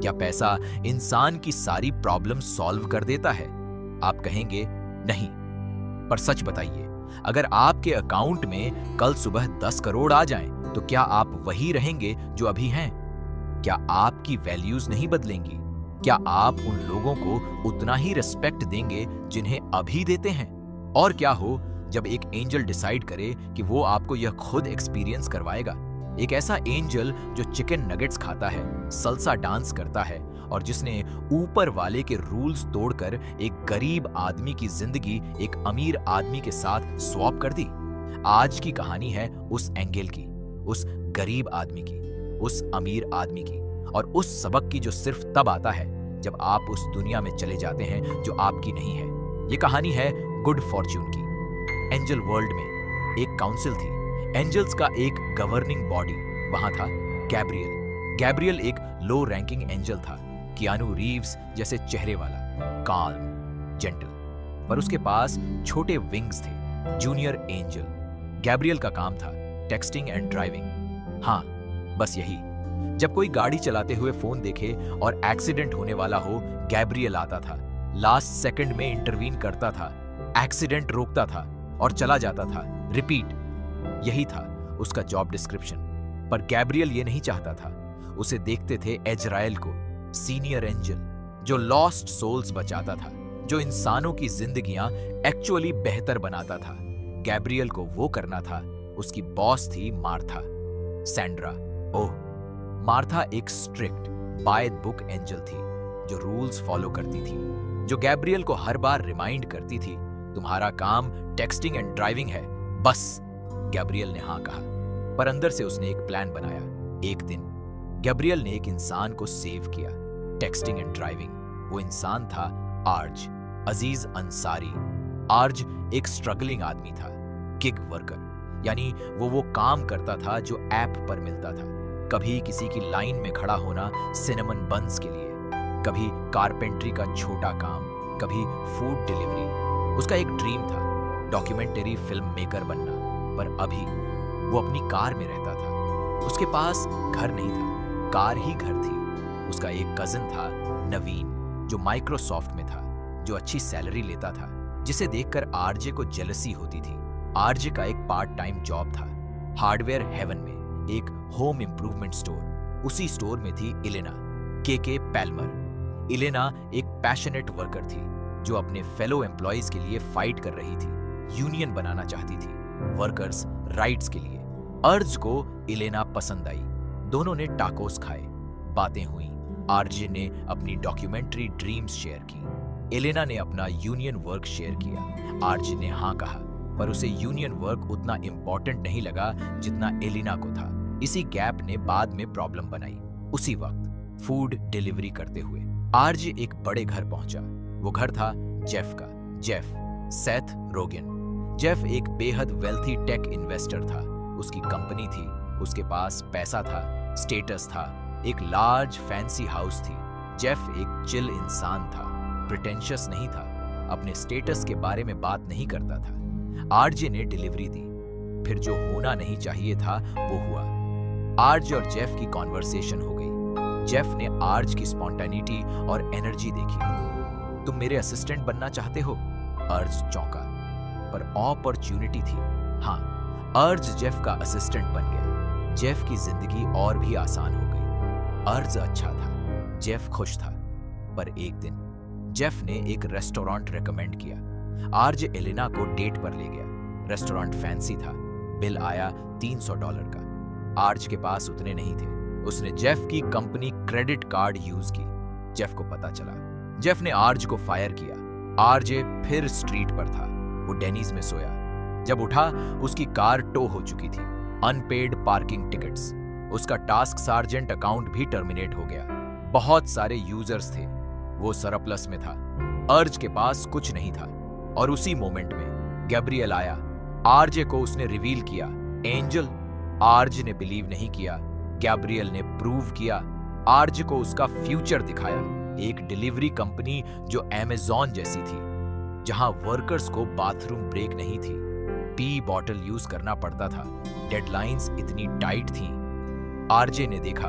क्या पैसा इंसान की सारी प्रॉब्लम सॉल्व कर देता है? आप कहेंगे नहीं। पर सच बताइए, अगर आपके अकाउंट में कल सुबह 10 करोड़ आ जाएं, तो क्या आप वही रहेंगे जो अभी हैं? क्या आपकी वैल्यूज नहीं बदलेंगी? क्या आप उन लोगों को उतना ही रिस्पेक्ट देंगे जिन्हें अभी देते हैं? और क्या हो जब एक एंजल डिसाइड करे कि वो आपको यह खुद एक्सपीरियंस करवाएगा? एक ऐसा एंजल जो चिकन नगेट्स खाता है, सल्सा डांस करता है और जिसने ऊपर वाले के रूल्स तोड़कर एक गरीब आदमी की जिंदगी एक अमीर आदमी के साथ स्वैप कर दी। आज की कहानी है उस एंगल की, उस गरीब आदमी की, उस अमीर आदमी की, और उस सबक की जो सिर्फ तब आता है जब आप उस दुनिया में चले जाते हैं जो आपकी नहीं है। ये कहानी है गुड फॉर्च्यून की। एंजल वर्ल्ड में एक काउंसिल थी, एंजल्स का एक गवर्निंग बॉडी। वहां था गैब्रियल। गैब्रियल एक लो रैंकिंग एंजल था, कियानू रीव्स जैसे चेहरे वाला, काल्म, जेंटल। पर उसके पास छोटे विंग्स थे, जूनियर एंजल। गैब्रियल का काम था टेक्सटिंग एंड ड्राइविंग। हाँ, बस यही। जब कोई गाड़ी चलाते हुए फोन देखे और एक्सीडेंट होने वाला हो, गैब्रियल आता था, लास्ट सेकंड में इंटरवीन करता था, एक्सीडेंट रोकता था और चला जाता था। रिपीट। यही था उसका जॉब डिस्क्रिप्शन। पर गैब्रियल ये नहीं चाहता था। उसे देखते थे एजराइल को, सीनियर एंजल, जो लॉस्ट सोल्स बचाता था, जो इंसानों की जिंदगियां एक्चुअली बेहतर बनाता था। गैब्रियल को वो करना था। उसकी बॉस थी मार्था, सैंड्रा। ओह, मार्था एक स्ट्रिक्ट बाय बुक एंजल थी जो रूल्स फॉलो करती थी, जो गैब्रियल को हर बार रिमाइंड करती थी, तुम्हारा काम टेक्सटिंग एंड ड्राइविंग है, बस। गैब्रियल ने हाँ कहा, पर अंदर से उसने एक प्लान बनाया। एक दिन गैब्रियल ने एक इंसान को सेव किया, टेक्सटिंग एंड ड्राइविंग। वो इंसान था आर्ज, अजीज अंसारी। आर्ज एक स्ट्रगलिंग आदमी था, गिग वर्कर, यानी वो काम करता था जो ऐप पर मिलता था। कभी किसी की लाइन में खड़ा होना सिनेमन बन्स के लिए, कभी कारपेंट्री का छोटा काम, कभी फूड डिलीवरी। उसका एक ड्रीम था डॉक्यूमेंटरी फिल्म मेकर बनना, पर अभी वो अपनी कार में रहता था। उसके पास घर नहीं था, कार ही घर थी। उसका एक कजिन था नवीन, जो माइक्रोसॉफ्ट में था, जो अच्छी सैलरी लेता था, जिसे देखकर आरजे को जेलसी होती थी। आरजे का एक पार्ट टाइम जॉब था हार्डवेयर हेवन में, एक होम इंप्रूवमेंट स्टोर। उसी स्टोर में थी इलेना, के पैल्मर। इलेना एक पैशनेट वर्कर थी जो अपने फेलो एम्प्लॉइज के लिए फाइट कर रही थी, यूनियन बनाना चाहती थी, वर्कर्स राइट्स के लिए। अर्ज को इलेना पसंद आई। दोनों ने टाकोस खाए, बातें हुई। आरजे ने अपनी डॉक्यूमेंट्री ड्रीम्स शेयर की, इलेना ने अपना यूनियन वर्क शेयर किया। आरजे ने हाँ कहा, पर उसे यूनियन वर्क उतना इंपॉर्टेंट नहीं लगा जितना एलिना को था। इसी गैप ने बाद में प्रॉब्लम बनाई। उसी वक्त फूड डिलीवरी करते हुए आरजे एक बड़े घर पहुंचा। वो घर था जेफ का, जेफ सेथ रोगन। जेफ एक बेहद वेल्थी टेक इन्वेस्टर था। उसकी कंपनी थी, उसके पास पैसा था, स्टेटस था, एक लार्ज फैंसी हाउस थी। जेफ एक चिल इंसान था, प्रिटेंशियस नहीं था, अपने स्टेटस के बारे में बात नहीं करता था। आरजे ने डिलीवरी दी, फिर जो होना नहीं चाहिए था वो हुआ। आर्ज और जेफ की कॉन्वर्सेशन हो गई। जेफ ने आर्ज की स्पॉन्टेनिटी और एनर्जी देखी। तुम मेरे असिस्टेंट बनना चाहते हो? अर्ज चौंका, पर अपॉर्चुनिटी थी। हाँ, अर्ज जेफ का असिस्टेंट बन गया। जेफ की जिंदगी और भी आसान हो गई। अर्ज अच्छा था, जेफ खुश था। पर एक दिन जेफ ने एक रेस्टोरेंट रेकमेंड किया। आर्ज एलिना को डेट पर ले गया। रेस्टोरेंट फैंसी था, बिल आया $300 का। आर्ज के पास उतने नहीं थे। उसने जेफ की कंपनी क्रेडिट कार्ड यूज की। जेफ को पता चला। जेफ ने आर्ज को फायर किया। आरजे फिर स्ट्रीट पर था। वो डेनीज में सोया। जब उठा, उसकी कार टो हो चुकी थी, अनपेड पार्किंग टिकट्स। उसका टास्क सार्जेंट अकाउंट भी टर्मिनेट हो गया। बहुत सारे यूजर्स थे, वो सरप्लस में था। अर्ज के पास कुछ नहीं था। और उसी मोमेंट में गैब्रियल आया। आरजे को उसने रिवील किया, एंजल। आरजे ने बिलीव नहीं किया। गैब्रियल ने प्रूव किया। आरजे को उसका फ्यूचर दिखाया, एक डिलीवरी कंपनी जो अमेज़न जैसी थी, जहां वर्कर्स को बाथरूम ब्रेक नहीं थी, पी बॉटल यूज करना पड़ता था, डेडलाइंस इतनी टाइट थी। आरजे ने देखा,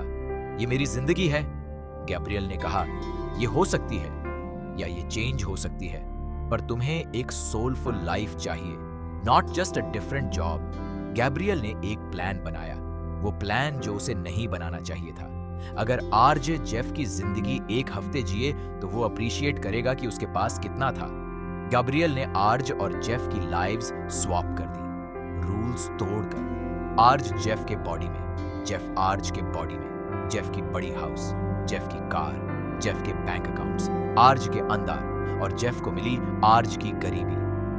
ये मेरी जिंदगी है, गैब्रियल ने कहा, ये हो सकती है या ये चेंज हो सकती है, पर तुम्हें एक सोलफुल लाइफ चाहिए, not just a different job. Gabriel ने एक प्लान बनाया, वो प्लान जो उसे नहीं बनाना चाहिए था। अगर आरजे जेफ की जिंदगी एक हफ्ते जिए तो वो अप्रिशिएट करेगा कि उसके पास कितना था। गैब्रियल ने आर्ज और जेफ की लाइव्स स्वैप कर दी, रूल्स तोड़कर। आर्ज जेफ के बॉडी में, जेफ आर्ज के बॉडी में, जेफ की बड़ी हाउस, जेफ की कार, जेफ के बैंक अकाउंट्स, आर्ज के अंदर, और जेफ को मिली आर्ज की गरीबी,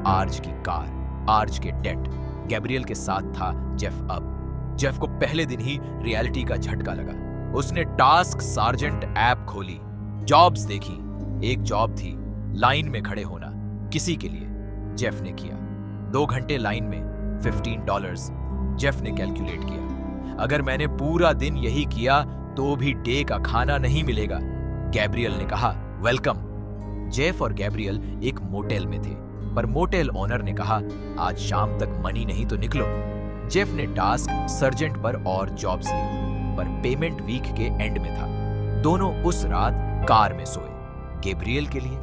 आर्ज की कार, आर्ज के डेट। गैब्रियल के साथ था जेफ अब। जेफ को पहले दिन ही रियलिटी का झटका लगा। उसने टास्क सार्जेंट ऐप खोली, जॉब्स देखी। एक जॉब थी लाइन में खड़े होना, किसी के लिए। जेफ ने किया 2 घंटे लाइन में, $15। जेफ ने कैलकुलेट किया, अगर मैंने पूरा दिन यही किया तो भी डे का खाना नहीं मिलेगा। गैब्रियल ने कहा, वेलकम। जेफ और गैब्रियल एक मोटेल में थे, पर मोटेल ओनर ने कहा, आज शाम तक मनी नहीं तो निकलो। जेफ ने टास्क सर्जेंट पर और जॉब्स ली, पर पेमेंट वीक के एंड में था। दोनों उस रात कार में सोए। गैब्रियल के लिए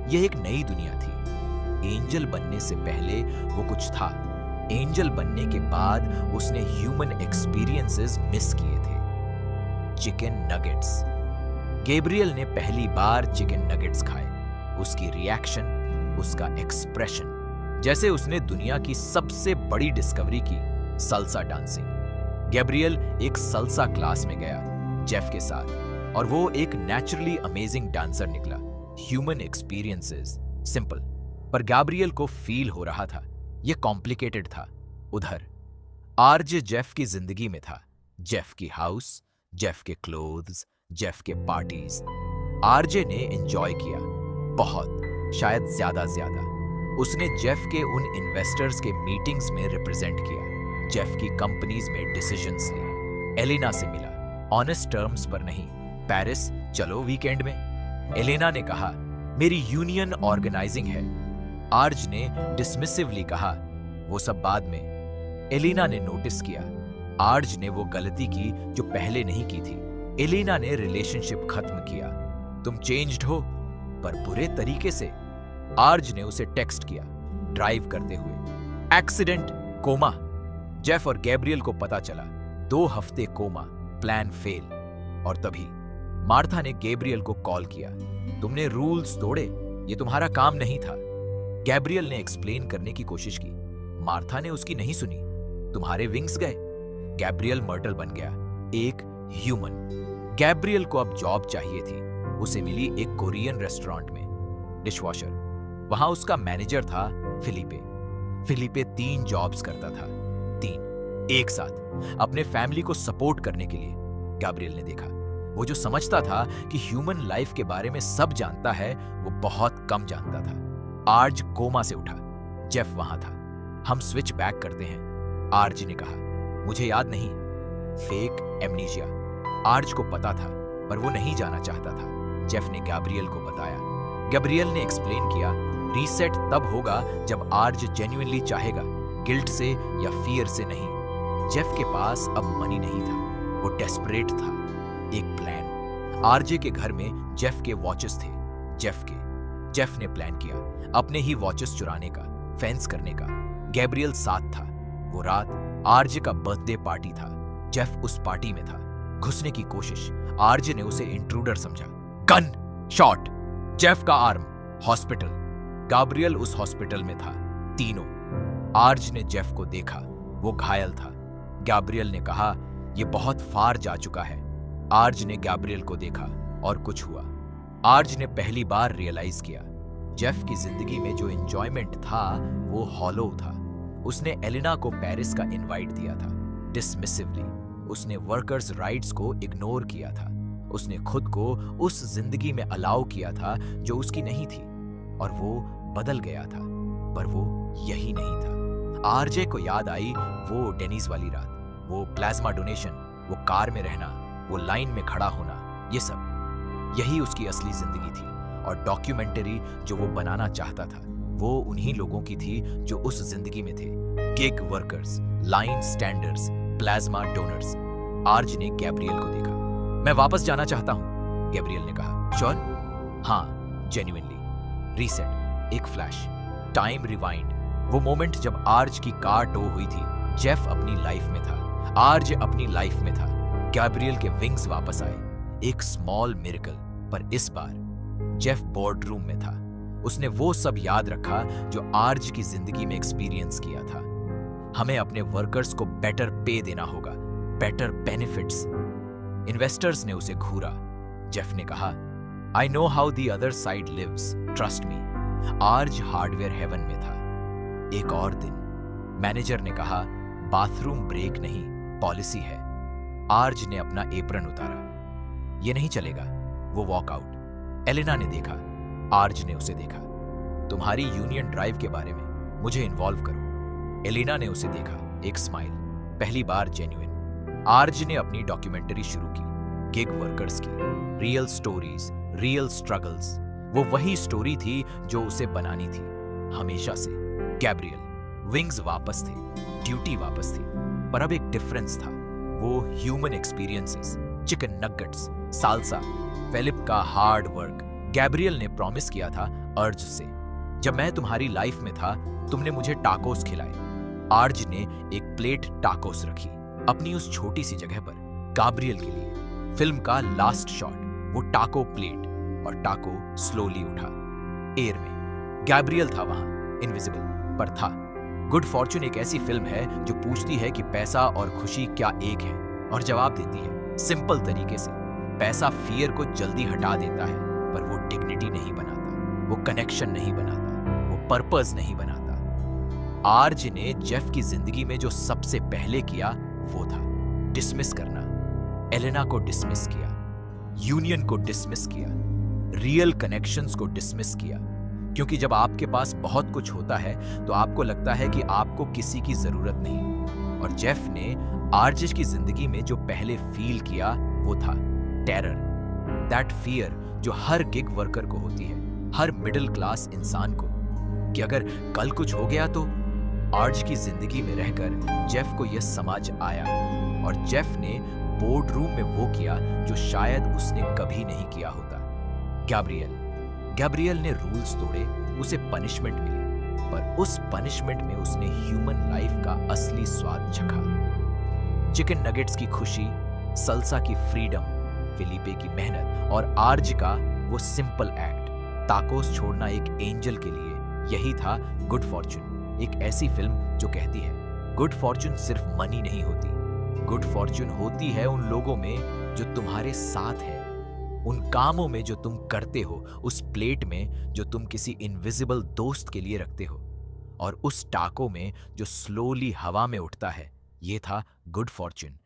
यह एक नई दुनिया थी। एंजल बनने से पहले वो कुछ था, एंजल बनने के बाद उसने ह्यूमन एक्सपीरियंसेस मिस किए थे। Chicken nuggets. गैब्रियल ने पहली बार चिकन नगेट्स खाए। उसकी रिएक्शन, उसका एक्सप्रेशन, जैसे उसने दुनिया की सबसे बड़ी डिस्कवरी की, सल्सा डांसिंग। गैब्रियल एक सल्सा क्लास में गया जेफ के साथ, और वो एक नेचुरली अमेजिंग डांसर निकला। ह्यूमन एक्सपीरियंसेस सिंपल, पर गैब्रियल को फील हो रहा था ये कॉम्प्लिकेटेड था। उधर आरजे जेफ की जिंदगी में था, जेफ की हाउस, जेफ के क्लोथ्स, जेफ के पार्टीज। आरजे ने एंजॉय किया बहुत, शायद ज्यादा। उसने जेफ के उन इन्वेस्टर्स के मीटिंग्स में रिप्रेजेंट किया, जेफ की कंपनीज में डिसीजंस लिए। एलिना से मिला, ऑनेस्ट टर्म्स पर नहीं, पेरिस चलो वीकेंड में। एलिना ने कहा, मेरी यूनियन ऑर्गेनाइजिंग है। आर्ज ने डिसमिसिवली कहा, वो सब बाद में। एलिना ने नोटिस किया, आर्ज ने वो गलती की जो पहले नहीं की थी। एलिना ने रिलेशनशिप खत्म किया। तुम चेंज्ड हो, पर बुरे तरीके से। आर्ज ने उसे टेक्स्ट किया ड्राइव करते हुए, एक्सीडेंट, कोमा। जेफ और गैब्रियल को पता चला, 2 हफ्ते कोमा, प्लान फेल। और तभी मार्था ने गैब्रियल को कॉल किया, तुमने रूल्स तोड़े, ये तुम्हारा काम नहीं था। गैब्रियल ने एक्सप्लेन करने की कोशिश की, मार्था ने उसकी नहीं सुनी। तुम्हारे विंग्स गए। गैब्रियल मर्टल बन गया, एक ह्यूमन। गैब्रियल को अब जॉब चाहिए थी। उसे मिली एक कोरियन रेस्टोरेंट में, डिशवॉशर। वहां उसका मैनेजर था फिलिपे। फिलिपे 3 जॉब्स करता था, 3 एक साथ, अपने फैमिली को सपोर्ट करने के लिए। गैब्रियल ने देखा, वो जो समझता था कि ह्यूमन लाइफ के बारे में सब जानता है, वो बहुत कम जानता था। आर्ज कोमा से उठा, जेफ वहां था। हम स्विच बैक करते हैं, आर्ज ने कहा। मुझे याद नहीं। Fake amnesia. आर्ज को पता था, पर वो नहीं जाना चाहता था। जेफ ने गैब्रियल को बताया। गैब्रियल ने एक्सप्लेन किया, रीसेट तब होगा जब आर्ज जेन्युइनली चाहेगा, गिल्ट से या फियर से नहीं। जेफ के पास अब मनी नहीं था, वो डेस्परेट था। एक प्लान। आरजे के घर में जेफ के वॉचेस थे, जेफ ने प्लान किया अपने ही वॉचेस चुराने का, फेंस करने का। गैब्रियल साथ था। वो रात आरजे का बर्थडे पार्टी था। जेफ उस पार्टी में था। घुसने की कोशिश, आरजे ने उसे इंट्रूडर समझा। गन शॉट, जेफ का आर्म, हॉस्पिटल। गैब्रियल उस हॉस्पिटल में था, तीनों। आर्ज ने जेफ को देखा, वो घायल था। गैब्रियल ने कहा, यह बहुत फार जा चुका है। आर्ज ने गैब्रियल को देखा और कुछ हुआ। आर्ज ने पहली बार रियलाइज किया, जेफ की जिंदगी में जो एंजॉयमेंट था वो हॉलो था। उसने एलिना को पेरिस का इनवाइट दिया था, डिसमिसिवली। उसने वर्कर्स राइट्स को इग्नोर किया था। उसने खुद को उस जिंदगी में अलाउ किया था जो उसकी नहीं थी, और वो बदल गया था, पर वो यही नहीं था। आरजे को याद आई वो डेनिस वाली रात, वो प्लाज्मा डोनेशन, वो कार में रहना, वो लाइन में खड़ा होना, ये सब यही उसकी असली जिंदगी थी। और डॉक्यूमेंट्री जो वो बनाना चाहता था वो उन्हीं लोगों की थी जो उस जिंदगी में थे, gig workers, line standers, plasma donors. Arj ने गैब्रियल को देखा। मैं वापस जाना चाहता हूं। गैब्रियल ने कहा। श्योर? हाँ, जेन्युइनली। रीसेट, एक फ्लैश, टाइम रिवाइंड। वो मोमेंट जब आर्ज की कार टो हुई थी, जेफ अपनी लाइफ में था, आर्ज अपनी लाइफ में था। गैब्रियल के विंग्स वापस आए, एक स्मॉल मिरेकल। पर इस बार जेफ बोर्ड रूम में था। उसने वो सब याद रखा जो आर्ज की जिंदगी में एक्सपीरियंस किया था। हमें अपने वर्कर्स को बेटर पे देना होगा, बेटर बेनिफिट्स। इन्वेस्टर्स ने उसे घूरा। जेफ ने कहा, I know how the other side lives, trust me. Arj hardware haven में था। एक और दिन मैनेजर ने कहा, बाथरूम ब्रेक नहीं, पॉलिसी है। आर्ज ने अपना एप्रन उतारा। ये नहीं चलेगा। वो वॉकआउट। एलेना ने देखा, आर्ज ने उसे देखा। तुम्हारी यूनियन ड्राइव के बारे में मुझे इन्वॉल्व करो। एलेना ने उसे देखा, एक स्माइल, पहली बार जेन्युइन। आर्ज ने अपनी डॉक्यूमेंट्री शुरू की, गिग वर्कर्स की, रियल स्टोरीज, रियल स्ट्रगल्स। वो वही स्टोरी थी जो उसे बनानी थी, हमेशा से। गैब्रियल, विंग्स वापस थे, ड्यूटी वापस थी, पर अब एक डिफरेंस था। वो human experiences, chicken nuggets, salsa, Philip का हार्ड वर्क। गैब्रियल ने प्रॉमिस किया था अर्ज से, जब मैं तुम्हारी लाइफ में था तुमने मुझे टाकोस खिलाए। आर्ज ने एक प्लेट टाकोस रखी अपनी उस छोटी सी जगह पर, गैब्रियल के लिए। फिल्म का लास्ट शॉट, वो टाको प्लेट, और टाको स्लोली उठा एयर में। गैब्रियल था वहां, इनविजिबल पर था। गुड फॉर्चून एक ऐसी फिल्म है जो पूछती है कि पैसा और खुशी क्या एक है, और जवाब देती है सिंपल तरीके से। पैसा फियर को जल्दी हटा देता है, पर वो डिग्निटी नहीं बनाता, वो कनेक्शन नहीं बनाता, वो पर्पस नहीं बनाता। आर्ज ने जेफ की जिंदगी में जो सबसे पहले किया वो था डिसमिस करना। एलेना को डिसमिस किया, यूनियन को डिसमिस किया, रियल कनेक्शंस को डिसमिस किया। क्योंकि जब आपके पास बहुत कुछ होता है तो आपको लगता है कि आपको किसी की जरूरत नहीं। और जेफ ने आर्ज की जिंदगी में जो पहले फील किया वो था टेरर, दैट फियर जो हर गिग वर्कर को होती है, हर मिडिल क्लास इंसान को, कि अगर कल कुछ हो गया तो। आर्ज की जिंदगी में रहकर जेफ को यह समझ आया, और जेफ ने बोर्ड रूम में वो किया जो शायद उसने कभी नहीं किया होता। गैब्रियल ने रूल्स तोड़े, उसे पनिशमेंट मिली, पर उस पनिशमेंट में उसने ह्यूमन लाइफ का असली स्वाद चखा। चिकन नगेट्स की खुशी, सल्सा की फ्रीडम, फिलिपे की मेहनत, और आर्ज का वो सिंपल एक्ट, टाकोस छोड़ना एक एंजल के लिए। यही था गुड फॉर्चून, एक ऐसी फिल्म जो कहती है गुड फॉर्चून सिर्फ मनी नहीं होती, गुड फॉर्चून होती है उन लोगों में जो तुम्हारे साथ है, उन कामों में जो तुम करते हो, उस प्लेट में जो तुम किसी इनविजिबल दोस्त के लिए रखते हो, और उस टाको में जो स्लोली हवा में उठता है। ये था गुड फॉर्चून।